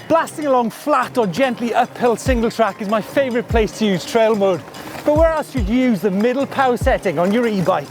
Blasting along flat or gently uphill single track is my favourite place to use trail mode. But where else should you use the middle power setting on your e-bike?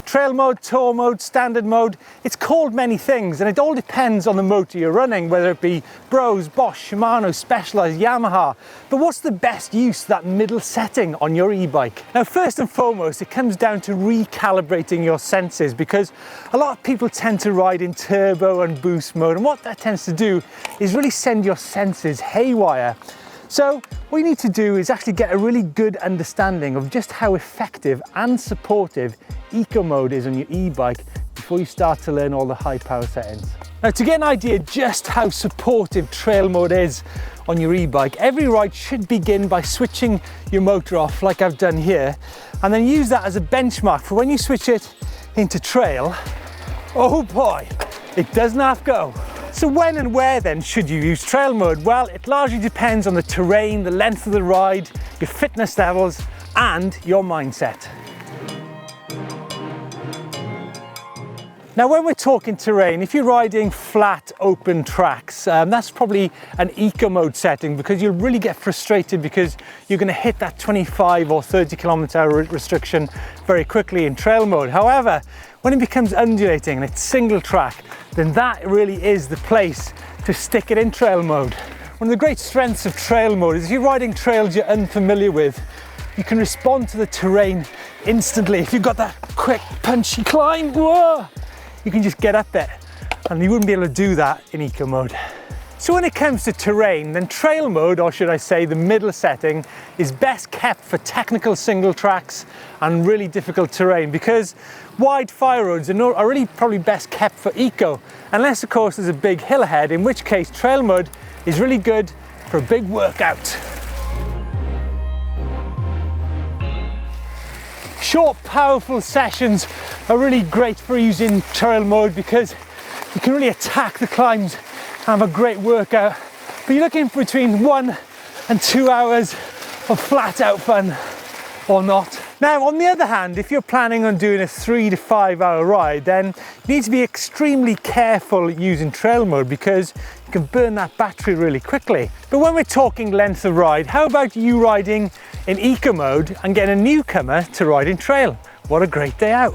Trail mode, tour mode, standard mode, it's called many things and it all depends on the motor you're running, whether it be Bros, Bosch, Shimano, Specialized, Yamaha. But what's the best use of that middle setting on your e-bike? Now, first and foremost, it comes down to recalibrating your senses, because a lot of people tend to ride in turbo and boost mode, and what that tends to do is really send your senses haywire. So what you need to do is actually get a really good understanding of just how effective and supportive eco mode is on your e-bike before you start to learn all the high power settings. Now, to get an idea just how supportive trail mode is on your e-bike, every ride should begin by switching your motor off like I've done here, and then use that as a benchmark for when you switch it into trail. Oh boy, it doesn't half go. So when and where then should you use trail mode? Well, it largely depends on the terrain, the length of the ride, your fitness levels, and your mindset. Now, when we're talking terrain, if you're riding flat, open tracks, that's probably an eco mode setting, because you'll really get frustrated because you're going to hit that 25 or 30 km/h restriction very quickly in trail mode. However, when it becomes undulating and it's single track, then that really is the place to stick it in trail mode. One of the great strengths of trail mode is if you're riding trails you're unfamiliar with, you can respond to the terrain instantly. If you've got that quick, punchy climb, whoa, you can just get up there, and you wouldn't be able to do that in eco mode. So when it comes to terrain, then trail mode, or should I say the middle setting, is best kept for technical single tracks and really difficult terrain, because wide fire roads are really probably best kept for eco, unless of course there's a big hill ahead, in which case trail mode is really good for a big workout. Short, powerful sessions are really great for using trail mode, because you can really attack the climbs and have a great workout. But you're looking for between 1 and 2 hours of flat out fun or not. Now, on the other hand, if you're planning on doing a 3 to 5 hour ride, then you need to be extremely careful using trail mode, because you can burn that battery really quickly. But when we're talking length of ride, how about you riding in eco mode and getting a newcomer to ride in trail? What a great day out.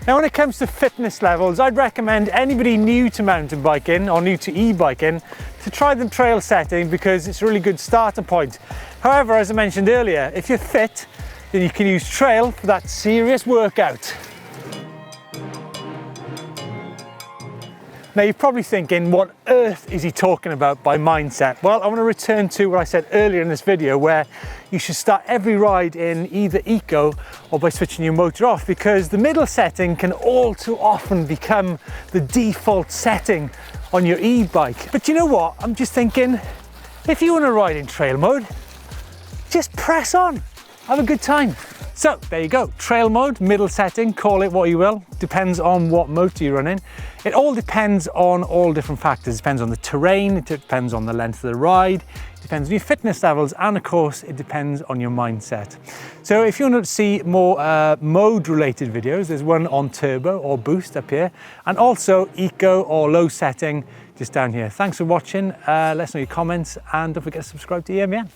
Now, when it comes to fitness levels, I'd recommend anybody new to mountain biking or new to e-biking to try the trail setting, because it's a really good starting point. However, as I mentioned earlier, if you're fit, then you can use trail for that serious workout. Now, you're probably thinking, what on earth is he talking about by mindset? Well, I want to return to what I said earlier in this video, where you should start every ride in either eco or by switching your motor off, because the middle setting can all too often become the default setting on your e-bike. But you know what? I'm just thinking, if you want to ride in trail mode, just press on, have a good time. So there you go, trail mode, middle setting, call it what you will, depends on what motor you're running. It all depends on all different factors. It depends on the terrain, it depends on the length of the ride, it depends on your fitness levels, and of course it depends on your mindset. So if you want to see more mode related videos, there's one on turbo or boost up here, and also eco or low setting just down here. Thanks for watching, let us know your comments, and don't forget to subscribe to EMBN.